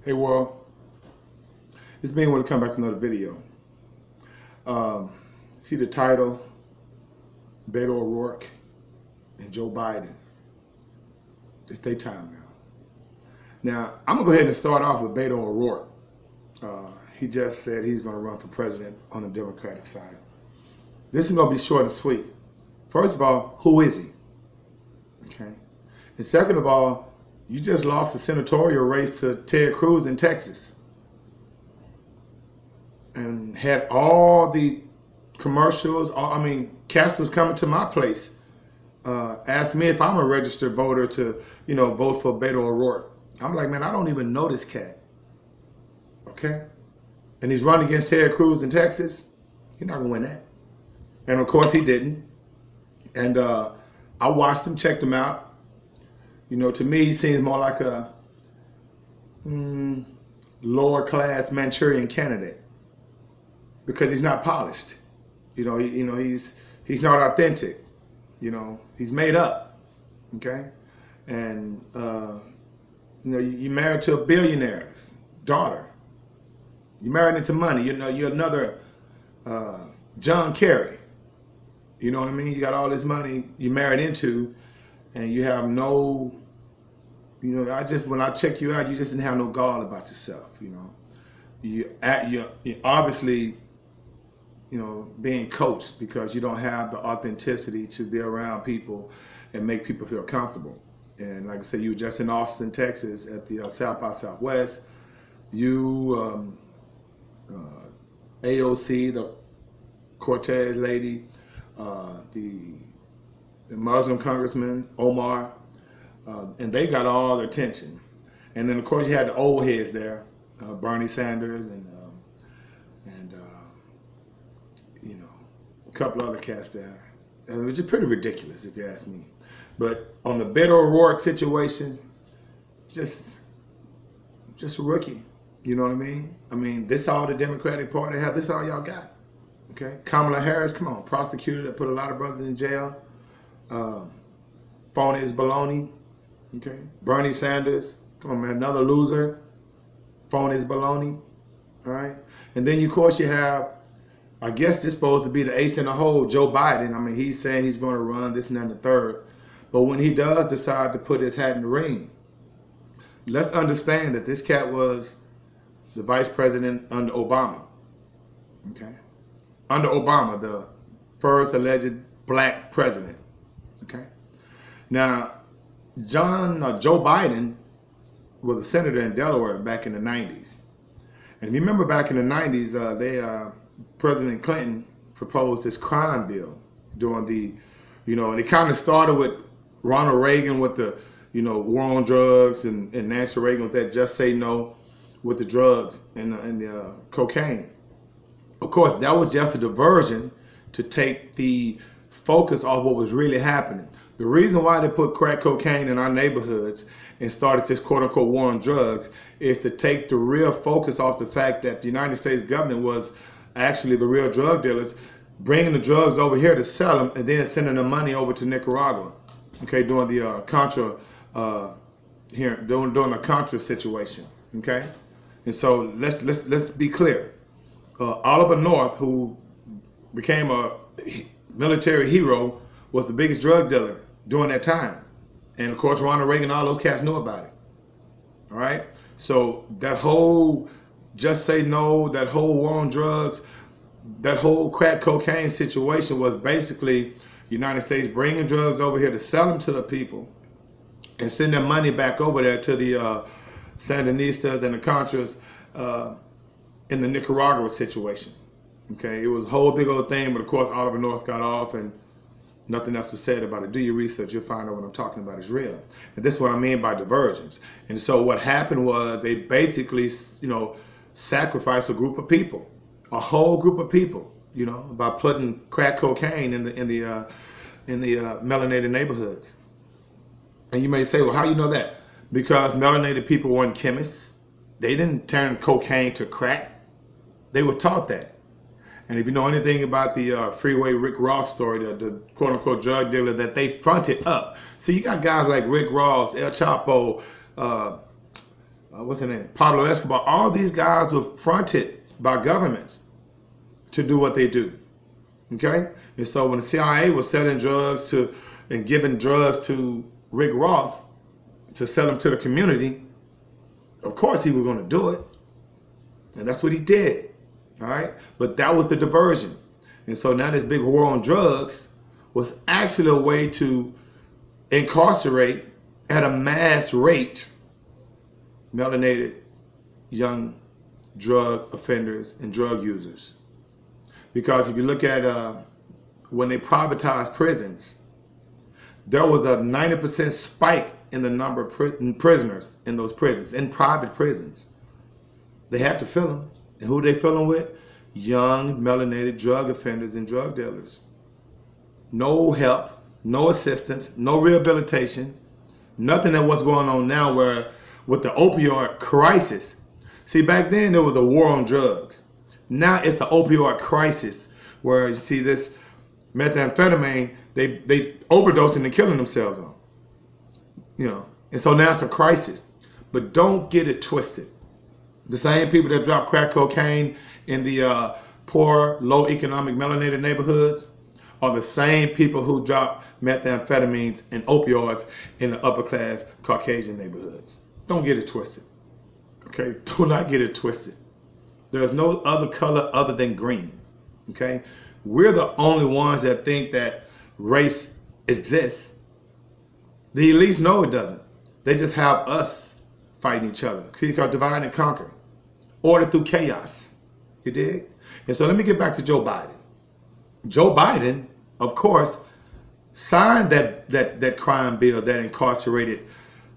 Hey world, it's being want to come back to another video. See the title, Beto O'Rourke and Joe Biden. It's their time now. Now, I'm going to go ahead and start off with Beto O'Rourke. He just said he's going to run for president on the Democratic side. This is going to be short and sweet. First of all, who is he? Okay. And second of all, you just lost the senatorial race to Ted Cruz in Texas. And had all the commercials, cast was coming to my place, asked me if I'm a registered voter to, vote for Beto O'Rourke. I'm like, man, I don't even know this cat. Okay? And he's running against Ted Cruz in Texas. He's not going to win that. And of course he didn't. And I watched him, checked him out. To me, he seems more like a lower class Manchurian candidate because he's not polished. He's not authentic. He's made up. Okay, and you're married to a billionaire's daughter. You're married into money. You're another John Kerry. You know what I mean? You got all this money you're married into, and you have no, when I check you out, you just didn't have no gall about yourself. You're obviously, being coached because you don't have the authenticity to be around people and make people feel comfortable. And like I said, you were just in Austin, Texas at the South by Southwest. You, AOC, the Cortez lady, the Muslim congressman, Omar, and they got all the attention. And then of course you had the old heads there, Bernie Sanders and a couple other cats there. And it was just pretty ridiculous if you ask me. But on the Beto O'Rourke situation, just a rookie. You know what I mean? This all the Democratic Party have. This all y'all got. Okay, Kamala Harris, come on, prosecutor that put a lot of brothers in jail. Phony is baloney. Okay, Bernie Sanders, come on, man, another loser. Phony is baloney. All right, and then of course you have, I guess this is supposed to be the ace in the hole, Joe Biden. He's saying he's going to run this and that and the third, but when he does decide to put his hat in the ring, let's understand that this cat was the vice president under Obama. Okay. Under Obama, the first alleged black president. Okay. Now, Joe Biden was a senator in Delaware back in the 90s. And if you remember back in the 90s, President Clinton proposed this crime bill during the, and it kind of started with Ronald Reagan with the, war on drugs and Nancy Reagan with that just say no with the drugs and the cocaine. Of course, that was just a diversion to take the focus off what was really happening. The reason why they put crack cocaine in our neighborhoods and started this quote-unquote war on drugs is to take the real focus off the fact that the United States government was actually the real drug dealers, bringing the drugs over here to sell them and then sending the money over to Nicaragua. Okay, during the Contra during the Contra situation. Okay, and so let's be clear. Oliver North, who became a military hero, was the biggest drug dealer during that time. And of course, Ronald Reagan, all those cats knew about it. All right? So that whole just say no, that whole war on drugs, that whole crack cocaine situation was basically the United States bringing drugs over here to sell them to the people and send their money back over there to the Sandinistas and the Contras in the Nicaragua situation. Okay, it was a whole big old thing, but of course Oliver North got off and nothing else was said about it. Do your research, you'll find out what I'm talking about is real. And this is what I mean by divergence. And so what happened was they basically, sacrificed a group of people, a whole group of people, by putting crack cocaine in the melanated neighborhoods. And you may say, well, how you know that? Because melanated people weren't chemists. They didn't turn cocaine to crack. They were taught that. And if you know anything about the Freeway Rick Ross story, the quote-unquote drug dealer that they fronted up. So you got guys like Rick Ross, El Chapo, what's her name? Pablo Escobar. All these guys were fronted by governments to do what they do. Okay? And so when the CIA was selling drugs to and giving drugs to Rick Ross to sell them to the community, of course he was going to do it. And that's what he did. All right? But that was the diversion. And so now this big war on drugs was actually a way to incarcerate at a mass rate melanated young drug offenders and drug users. Because if you look at when they privatized prisons, there was a 90% spike in the number of prisoners in those prisons, in private prisons. They had to fill them. And who they fill them with? Young melanated drug offenders and drug dealers. No help, no assistance, no rehabilitation, nothing that what's going on now where with the opioid crisis. See, back then there was a war on drugs. Now it's an opioid crisis where you see this methamphetamine, they overdosing and killing themselves on. You know, and so now it's a crisis. But don't get it twisted. The same people that drop crack cocaine in the poor, low economic melanated neighborhoods are the same people who drop methamphetamines and opioids in the upper class Caucasian neighborhoods. Don't get it twisted. Okay? Do not get it twisted. There's no other color other than green. Okay? We're the only ones that think that race exists. The elites know it doesn't. They just have us fighting each other. See, it's called divide and conquer. Order through chaos. You dig? And so let me get back to Joe Biden. Joe Biden, of course, signed that crime bill that incarcerated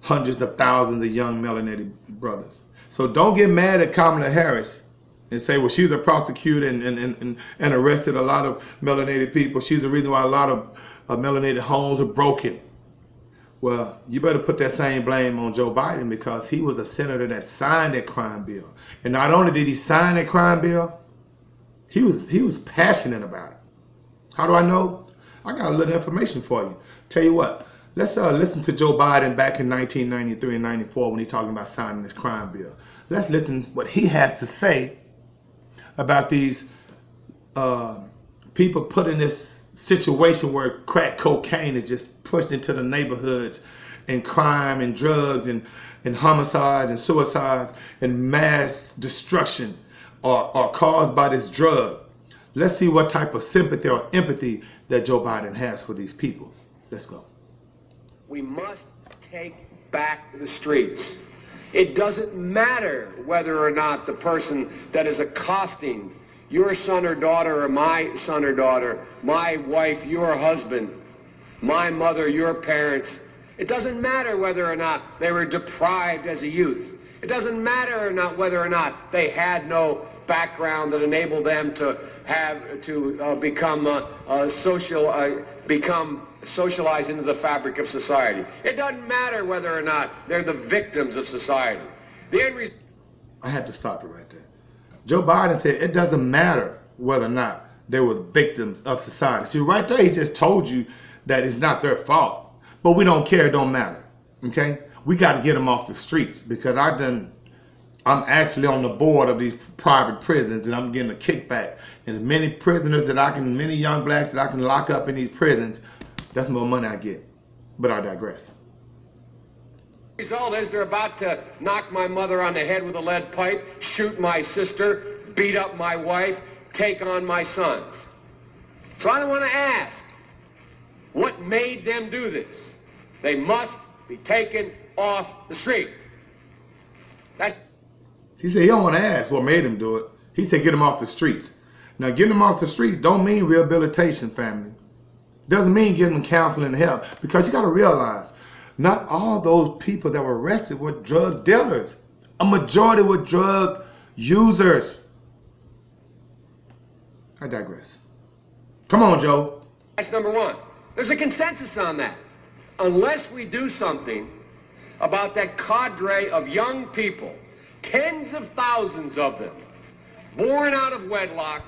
hundreds of thousands of young melanated brothers. So don't get mad at Kamala Harris and say, well, she's a prosecutor and arrested a lot of melanated people. She's the reason why a lot of melanated homes are broken. Well, you better put that same blame on Joe Biden because he was a senator that signed that crime bill. And not only did he sign that crime bill, he was passionate about it. How do I know? I got a little information for you. Tell you what, let's listen to Joe Biden back in 1993 and 94 when he's talking about signing this crime bill. Let's listen what he has to say about these people put in this situation where crack cocaine is just pushed into the neighborhoods, and crime and drugs and homicides and suicides and mass destruction are caused by this drug. Let's see what type of sympathy or empathy that Joe Biden has for these people. Let's go. We must take back the streets. It doesn't matter whether or not the person that is accosting your son or daughter or my son or daughter, my wife, your husband, my mother, your parents. It doesn't matter whether or not they were deprived as a youth. It doesn't matter or not whether or not they had no background that enabled them to become socialized into the fabric of society. It doesn't matter whether or not they're the victims of society. The end result. I had to stop it right there. Joe Biden said it doesn't matter whether or not they were victims of society. See, right there, he just told you that it's not their fault. But we don't care, it don't matter. Okay? We got to get them off the streets because I'm actually on the board of these private prisons and I'm getting a kickback. And as many prisoners many young blacks that I can lock up in these prisons, that's more money I get. But I digress. The result is they're about to knock my mother on the head with a lead pipe, shoot my sister, beat up my wife, take on my sons. So I want to ask, what made them do this? They must be taken off the street. He said he don't want to ask what made him do it. He said get them off the streets. Now getting them off the streets don't mean rehabilitation, family. Doesn't mean getting them counseling and help, because you got to realize not all those people that were arrested were drug dealers. A majority were drug users. I digress. Come on, Joe. That's number one. There's a consensus on that. Unless we do something about that cadre of young people, tens of thousands of them, born out of wedlock,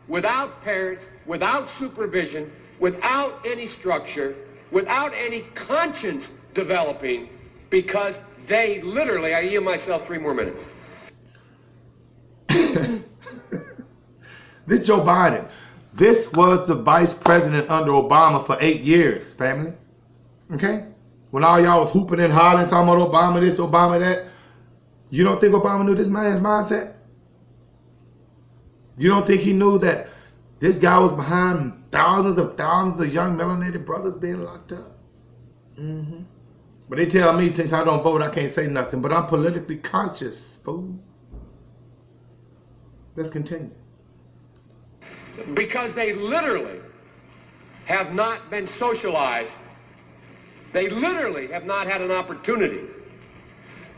without parents, without supervision, without any structure, without any conscience developing, because they literally, I yield myself 3 more minutes. This Joe Biden. This was the vice president under Obama for 8 years, family. Okay? When all y'all was hooping and hollering, talking about Obama this, Obama that, you don't think Obama knew this man's mindset? You don't think he knew that this guy was behind thousands of young melanated brothers being locked up? Mm-hmm. But they tell me since I don't vote, I can't say nothing. But I'm politically conscious, fool. Let's continue. Because they literally have not been socialized. They literally have not had an opportunity.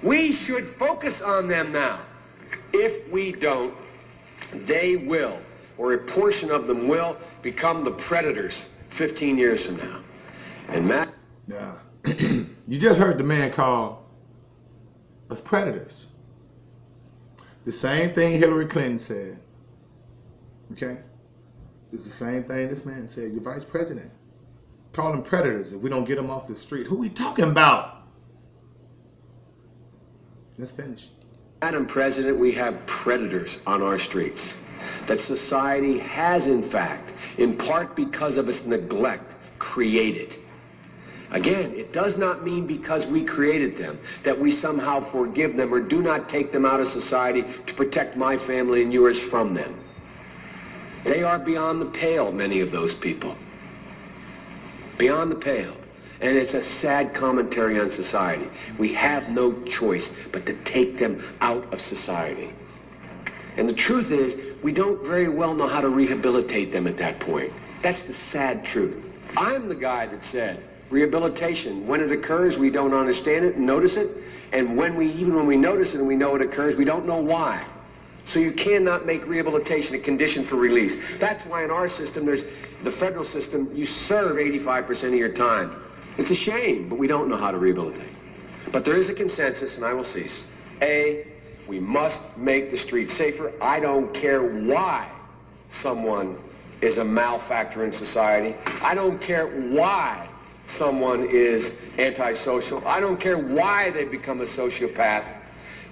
We should focus on them now. If we don't, they will, or a portion of them will, become the predators 15 years from now. And Matt... Now, you just heard the man call us predators. The same thing Hillary Clinton said. Okay? It's the same thing this man said. Your vice president. Call them predators if we don't get them off the street. Who we talking about? Let's finish. Madam President, we have predators on our streets that society has, in fact, in part because of its neglect, created. Again, it does not mean because we created them that we somehow forgive them or do not take them out of society to protect my family and yours from them. They are beyond the pale, many of those people. Beyond the pale. And it's a sad commentary on society. We have no choice but to take them out of society. And the truth is, we don't very well know how to rehabilitate them at that point. That's the sad truth. I'm the guy that said, rehabilitation, when it occurs, we don't understand it and notice it. And even when we notice it and we know it occurs, we don't know why. So you cannot make rehabilitation a condition for release. That's why in our system, there's the federal system, you serve 85% of your time. It's a shame, but we don't know how to rehabilitate. But there is a consensus, and I will cease. A, we must make the streets safer. I don't care why someone is a malefactor in society. I don't care why someone is antisocial. I don't care why they become a sociopath.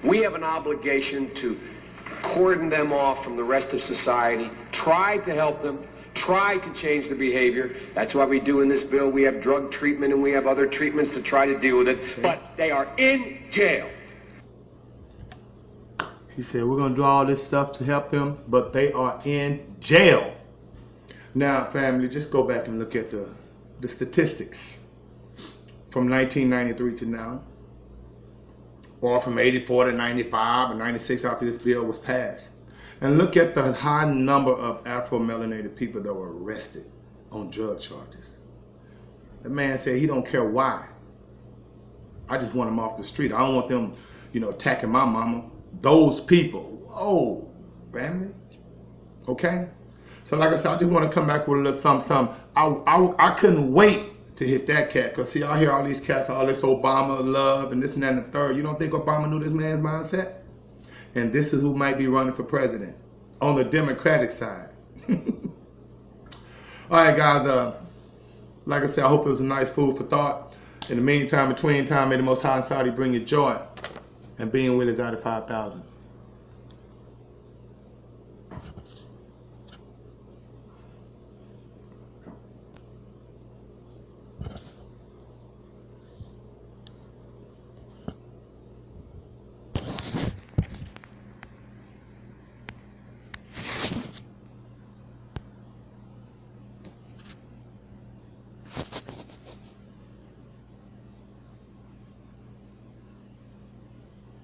We have an obligation to cordon them off from the rest of society, try to help them, try to change their behavior. That's why we do in this bill. We have drug treatment and we have other treatments to try to deal with it, but they are in jail. He said, we're going to do all this stuff to help them, but they are in jail. Now, family, just go back and look at the statistics from 1993 to now, or from 84 to 95 or 96 after this bill was passed. And look at the high number of Afro-melanated people that were arrested on drug charges. The man said he don't care why. I just want them off the street. I don't want them, attacking my mama. Those people. Whoa, family. Okay? So like I said, I just want to come back with a little something. I couldn't wait to hit that cat. Because see, I hear all these cats, all this Obama love and this and that and the third. You don't think Obama knew this man's mindset? And this is who might be running for president on the Democratic side. All right, guys. Like I said, I hope it was a nice food for thought. In the meantime, between time, may the Most High and Saudi bring you joy. And being with is out of 5,000.